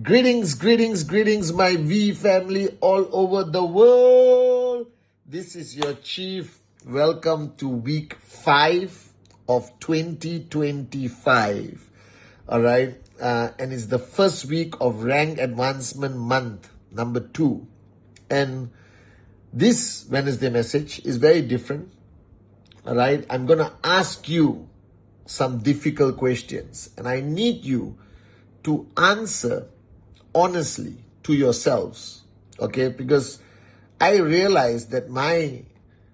Greetings, greetings, greetings, my V family all over the world. This is your chief. Welcome to week 5 of 2025. All right. And it's the first week of rank advancement month, number 2. And this Wednesday message is very different. All right. I'm going to ask you some difficult questions, and I need you to answer honestly to yourselves, okay? Because I realized that my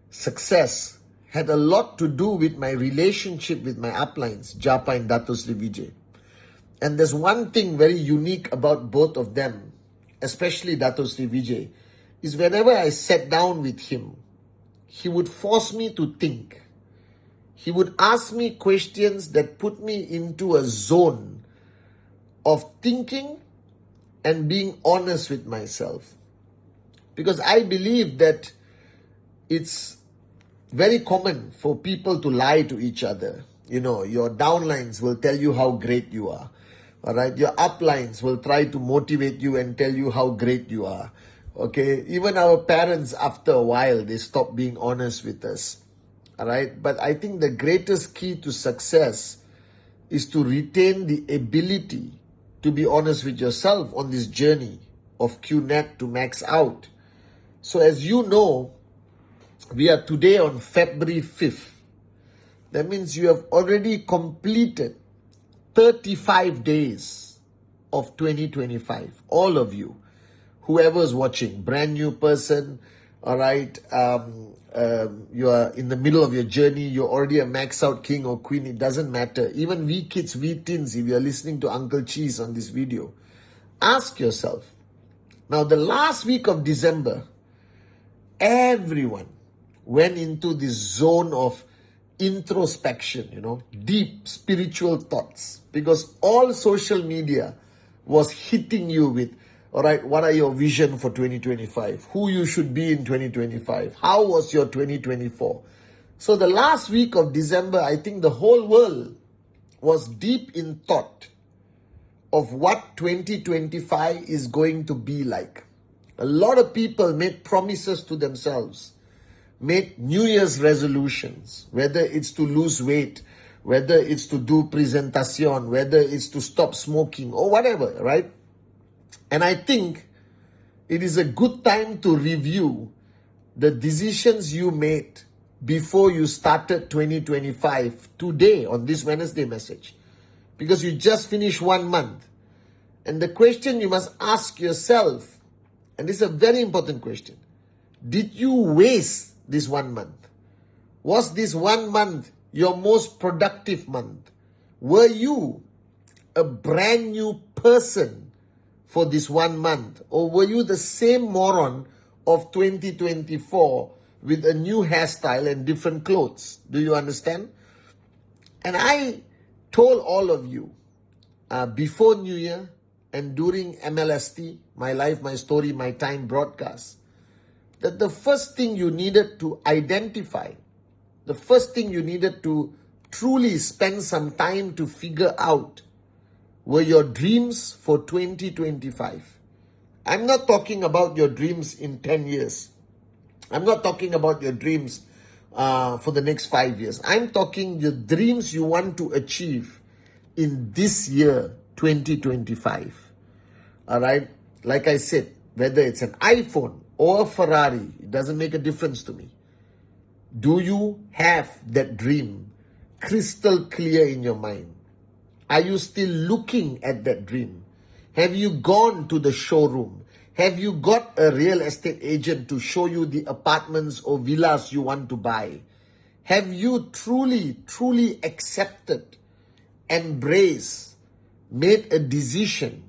success had a lot to do with my relationship with my uplines, Japa and Dato Sri Vijay. And there's one thing very unique about both of them, especially Dato Sri Vijay, is whenever I sat down with him, he would force me to think. He would ask me questions that put me into a zone of thinking and being honest with myself. Because I believe that it's very common for people to lie to each other. You know, your downlines will tell you how great you are. All right, your uplines will try to motivate you and tell you how great you are. Okay, even our parents, after a while, they stop being honest with us. All right, but I think the greatest key to success is to retain the ability to be honest with yourself on this journey of QNET to max out. So as you know, we are today on February 5th. That means you have already completed 35 days of 2025. All of you, whoever's watching, brand new person, all right, you are in the middle of your journey, you're already a max out king or queen, it doesn't matter. Even we kids, we teens, if you're listening to Uncle Cheese on this video, ask yourself, now the last week of December, everyone went into this zone of introspection, you know, deep spiritual thoughts, because all social media was hitting you with, all right, what are your vision for 2025? Who you should be in 2025? How was your 2024? So the last week of December, I think the whole world was deep in thought of what 2025 is going to be like. A lot of people made promises to themselves, made New Year's resolutions, whether it's to lose weight, whether it's to do presentation, whether it's to stop smoking or whatever, right? And I think it is a good time to review the decisions you made before you started 2025 today on this Wednesday message. Because you just finished 1 month. And the question you must ask yourself, and this is a very important question, did you waste this 1 month? Was this 1 month your most productive month? Were you a brand new person for this 1 month? Or were you the same moron of 2024 with a new hairstyle and different clothes? Do you understand? And I told all of you before New Year and during MLST, My Life, My Story, My Time broadcast, that the first thing you needed to identify, the first thing you needed to truly spend some time to figure out were your dreams for 2025. I'm not talking about your dreams in 10 years. I'm not talking about your dreams for the next 5 years. I'm talking your dreams you want to achieve in this year, 2025. All right? Like I said, whether it's an iPhone or a Ferrari, it doesn't make a difference to me. Do you have that dream crystal clear in your mind? Are you still looking at that dream? Have you gone to the showroom? Have you got a real estate agent to show you the apartments or villas you want to buy? Have you truly accepted, embraced, made a decision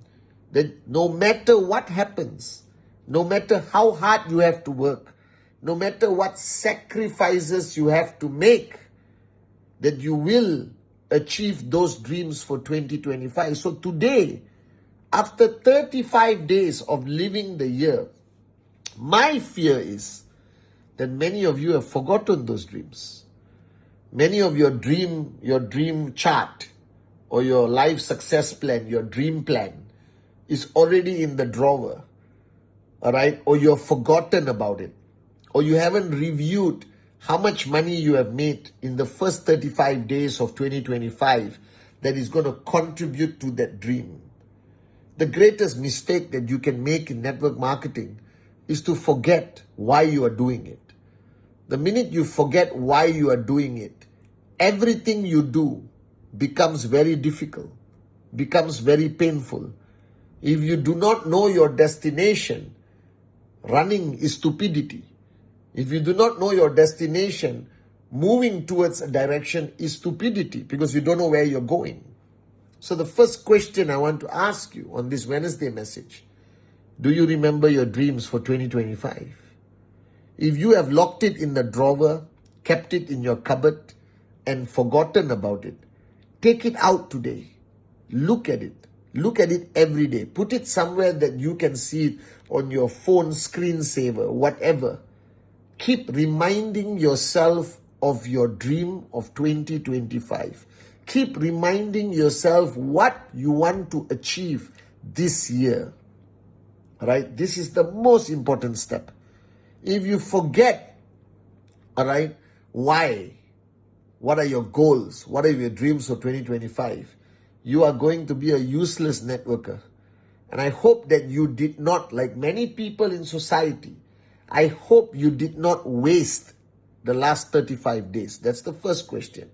that no matter what happens, no matter how hard you have to work, no matter what sacrifices you have to make, that you will achieve those dreams for 2025. So today, after 35 days of living the year, my fear is that many of you have forgotten those dreams. Many of your dream chart or your life success plan, your dream plan, is already in the drawer, all right, or you've forgotten about it, or you haven't reviewed how much money you have made in the first 35 days of 2025 that is going to contribute to that dream. The greatest mistake that you can make in network marketing is to forget why you are doing it. The minute you forget why you are doing it, everything you do becomes very difficult, becomes very painful. If you do not know your destination, running is stupidity. If you do not know your destination, moving towards a direction is stupidity because you don't know where you're going. So the first question I want to ask you on this Wednesday message, do you remember your dreams for 2025? If you have locked it in the drawer, kept it in your cupboard, and forgotten about it, take it out today. Look at it. Look at it every day. Put it somewhere that you can see it on your phone screensaver, whatever. Keep reminding yourself of your dream of 2025. Keep reminding yourself what you want to achieve this year. All right? This is the most important step. If you forget, all right, why? What are your goals? What are your dreams for 2025? You are going to be a useless networker. And I hope that you did not, like many people in society, I hope you did not waste the last 35 days. That's the first question.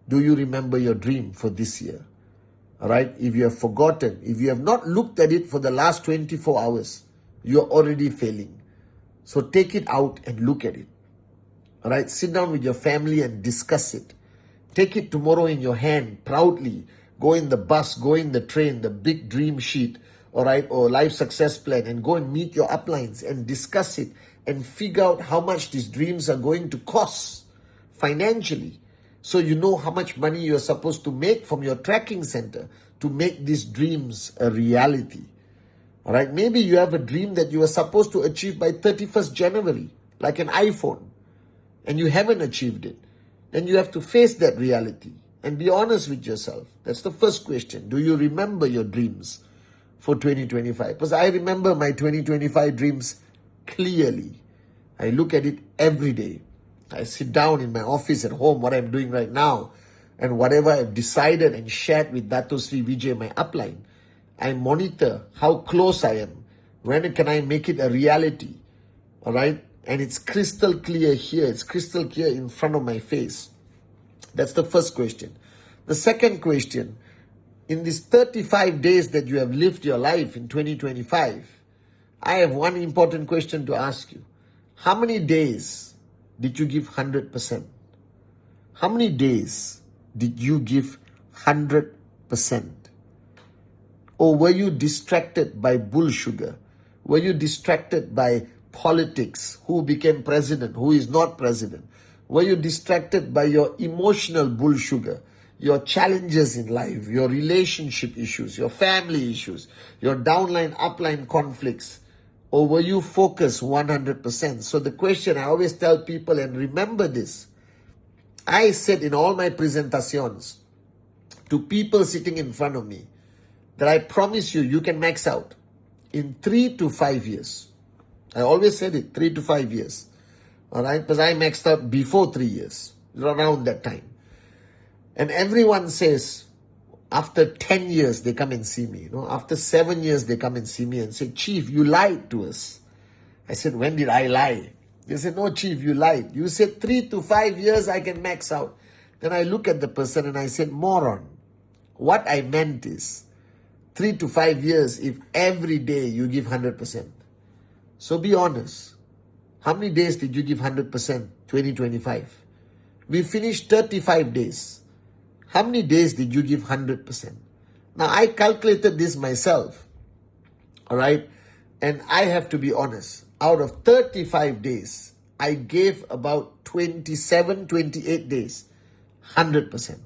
Do you remember your dream for this year? All right? If you have forgotten, if you have not looked at it for the last 24 hours, you're already failing. So take it out and look at it. All right? Sit down with your family and discuss it. Take it tomorrow in your hand proudly. Go in the bus, go in the train, the big dream sheet, all right, or life success plan, and go and meet your uplines and discuss it and figure out how much these dreams are going to cost financially. So you know how much money you're supposed to make from your tracking center to make these dreams a reality. All right, maybe you have a dream that you are supposed to achieve by 31st January, like an iPhone, and you haven't achieved it. Then you have to face that reality and be honest with yourself. That's the first question. Do you remember your dreams for 2025? Because I remember my 2025 dreams clearly. I look at it every day. I sit down in my office at home, what I'm doing right now, and whatever I've decided and shared with Dato Sri Vijay, my upline, I monitor how close I am. When can I make it a reality? All right? And it's crystal clear here. It's crystal clear in front of my face. That's the first question. The second question, in these 35 days that you have lived your life in 2025, I have one important question to ask you. How many days did you give 100%? How many days did you give 100%? Or were you distracted by bull sugar? Were you distracted by politics? Who became president? Who is not president? Were you distracted by your emotional bull sugar? Your challenges in life, your relationship issues, your family issues, your downline, upline conflicts? Or were you focused 100%? So the question I always tell people, and remember this, I said in all my presentations to people sitting in front of me that I promise you, you can max out in 3 to 5 years. I always said it, 3 to 5 years. All right, because I maxed out before 3 years, around that time. And everyone says, after 10 years, they come and see me. You know, after 7 years, they come and see me and say, Chief, you lied to us. I said, when did I lie? They said, no, Chief, you lied. You said 3 to 5 years, I can max out. Then I look at the person and I said, moron. What I meant is, 3 to 5 years if every day you give 100%. So be honest. How many days did you give 100%? 2025. We finished 35 days. How many days did you give 100%? Now I calculated this myself. All right. And I have to be honest. Out of 35 days, I gave about 27, 28 days, 100%.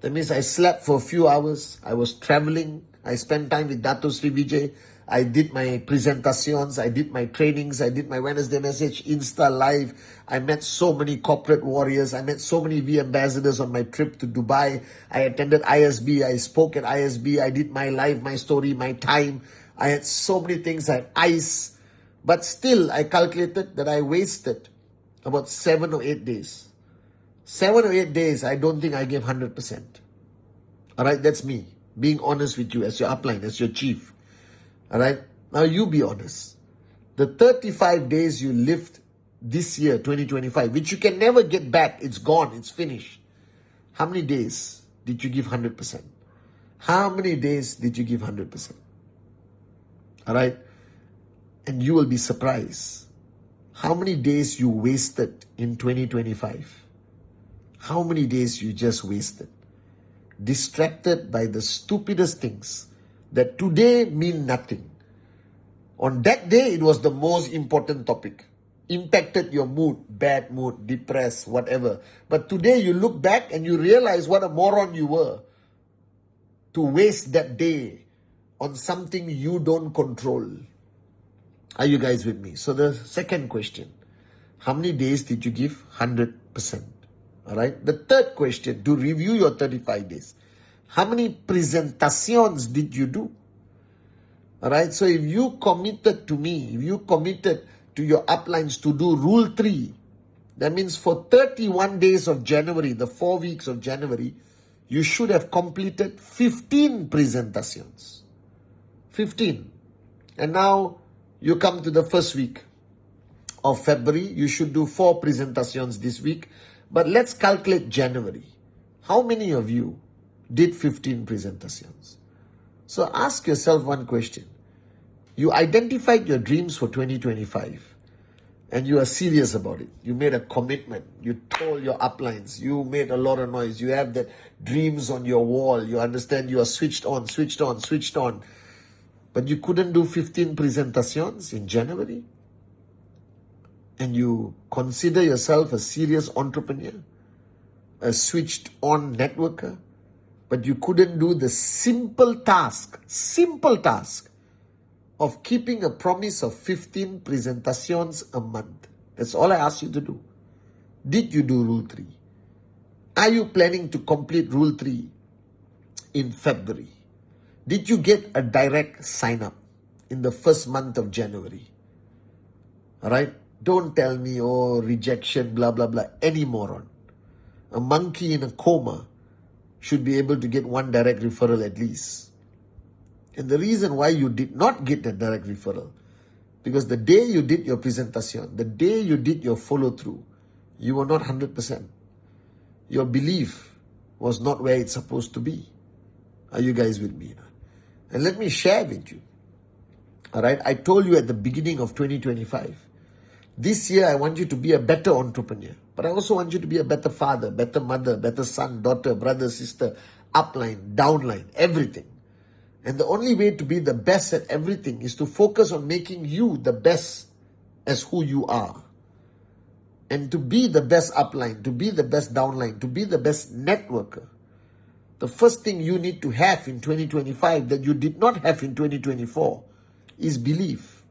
That means I slept for a few hours. I was traveling. I spent time with Dato Sri Vijay. I did my presentations, I did my trainings, I did my Wednesday message, Insta Live. I met so many corporate warriors. I met so many V ambassadors on my trip to Dubai. I attended ISB. I spoke at ISB. I did my live, my story, my time. I had so many things. I had ICE. But still, I calculated that I wasted about 7 or 8 days. 7 or 8 days, I don't think I gave 100%. All right, that's me being honest with you as your upline, as your chief. All right, now you be honest. The 35 days you lived this year, 2025, which you can never get back, it's gone, it's finished. How many days did you give 100%? How many days did you give 100%? All right, and you will be surprised how many days you wasted in 2025. How many days you just wasted, distracted by the stupidest things that today mean nothing. On that day, it was the most important topic. Impacted your mood, bad mood, depressed, whatever. But today you look back and you realize what a moron you were to waste that day on something you don't control. Are you guys with me? So the second question, how many days did you give 100%? All right. The third question, to review your 35 days. How many presentations did you do? All right. So if you committed to me, if you committed to your uplines to do rule 3, that means for 31 days of January, the 4 weeks of January, you should have completed 15 presentations. 15. And now you come to the first week of February, you should do 4 presentations this week. But let's calculate January. How many of you did 15 presentations? So ask yourself one question. You identified your dreams for 2025 and you are serious about it. You made a commitment. You told your uplines. You made a lot of noise. You have that dreams on your wall. You understand you are switched on. But you couldn't do 15 presentations in January? And you consider yourself a serious entrepreneur, a switched on networker, but you couldn't do the simple task of keeping a promise of 15 presentations a month. That's all I asked you to do. Did you do Rule 3? Are you planning to complete Rule 3 in February? Did you get a direct sign up in the first month of January? All right? Don't tell me, oh, rejection, blah, blah, blah. Any moron. A monkey in a coma should be able to get 1 direct referral at least. And the reason why you did not get that direct referral, because the day you did your presentation, the day you did your follow-through, you were not 100%. Your belief was not where it's supposed to be. Are you guys with me? And let me share with you. All right, I told you at the beginning of 2025, this year I want you to be a better entrepreneur, but I also want you to be a better father, better mother, better son, daughter, brother, sister, upline, downline, everything. And the only way to be the best at everything is to focus on making you the best as who you are. And to be the best upline, to be the best downline, to be the best networker, the first thing you need to have in 2025 that you did not have in 2024 is belief.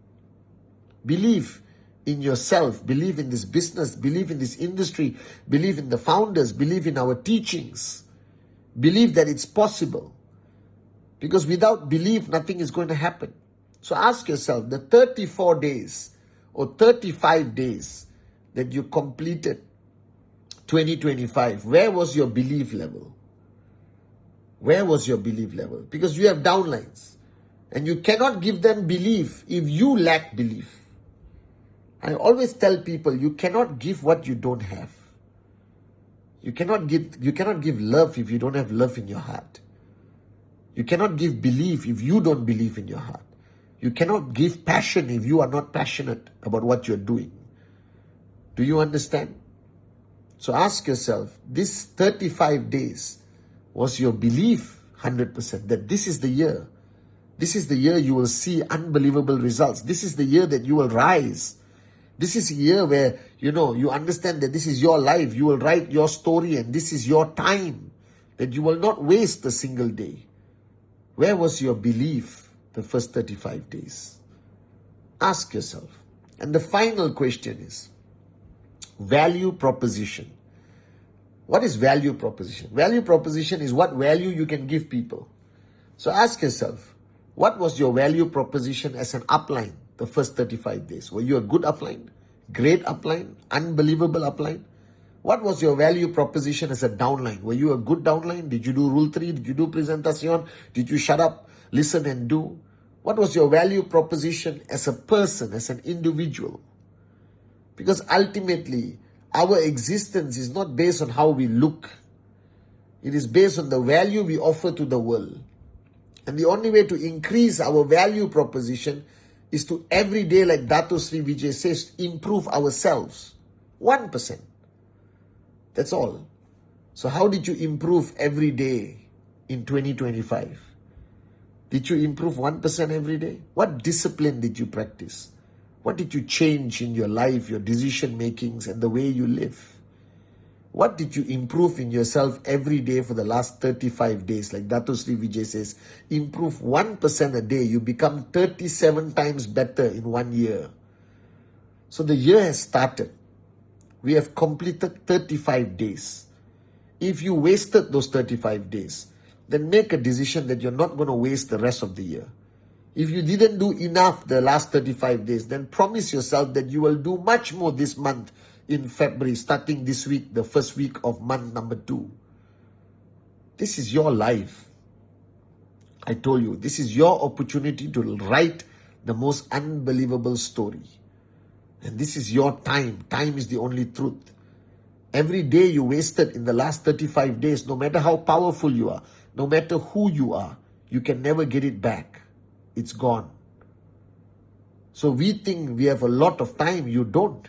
Believe in yourself, believe in this business, believe in this industry, believe in the founders, believe in our teachings, believe that it's possible. Because without belief, nothing is going to happen. So ask yourself, the 34 days or 35 days that you completed 2025, where was your belief level? Where was your belief level? Because you have downlines and you cannot give them belief if you lack belief. I always tell people, you cannot give what you don't have. You cannot give love if you don't have love in your heart. You cannot give belief if you don't believe in your heart. You cannot give passion if you are not passionate about what you're doing. Do you understand? So ask yourself, this 35 days, was your belief 100% that this is the year? This is the year you will see unbelievable results. This is the year that you will rise. This is a year where, you understand that this is your life. You will write your story and this is your time. That you will not waste a single day. Where was your belief the first 35 days? Ask yourself. And the final question is value proposition. What is value proposition? Value proposition is what value you can give people. So ask yourself, what was your value proposition as an upline the first 35 days? Were you a good upline? Great upline? Unbelievable upline? What was your value proposition as a downline? Were you a good downline? Did you do Rule 3? Did you do Presentation? Did you shut up, listen and do? What was your value proposition as a person, as an individual? Because ultimately, our existence is not based on how we look. It is based on the value we offer to the world. And the only way to increase our value proposition is to every day, like Dato Sri Vijay says, improve ourselves. 1%. That's all. So how did you improve every day in 2025? Did you improve 1% every day? What discipline did you practice? What did you change in your life, your decision makings and the way you live? What did you improve in yourself every day for the last 35 days? Like Dato Sri Vijay says, improve 1% a day. You become 37 times better in 1 year. So the year has started. We have completed 35 days. If you wasted those 35 days, then make a decision that you're not going to waste the rest of the year. If you didn't do enough the last 35 days, then promise yourself that you will do much more this month in February, starting this week, the first week of month number 2. This is your life. I told you, this is your opportunity to write the most unbelievable story. And this is your time. Time is the only truth. Every day you wasted in the last 35 days, no matter how powerful you are, no matter who you are, you can never get it back. It's gone. So we think we have a lot of time. You don't.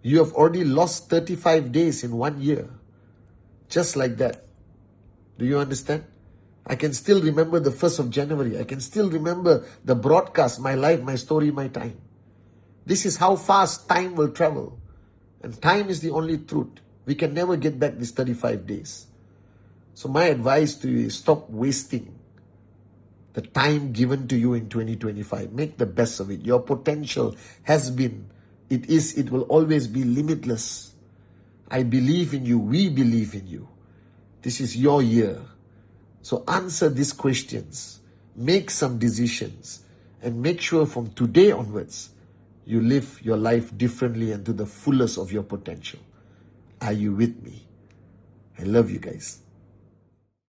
You have already lost 35 days in 1 year. Just like that. Do you understand? I can still remember the 1st of January. I can still remember the broadcast, my life, my story, my time. This is how fast time will travel. And time is the only truth. We can never get back these 35 days. So my advice to you is stop wasting the time given to you in 2025. Make the best of it. Your potential has been, it is, it will always be limitless. I believe in you. We believe in you. This is your year. So answer these questions. Make some decisions. And make sure from today onwards, you live your life differently and to the fullest of your potential. Are you with me? I love you guys.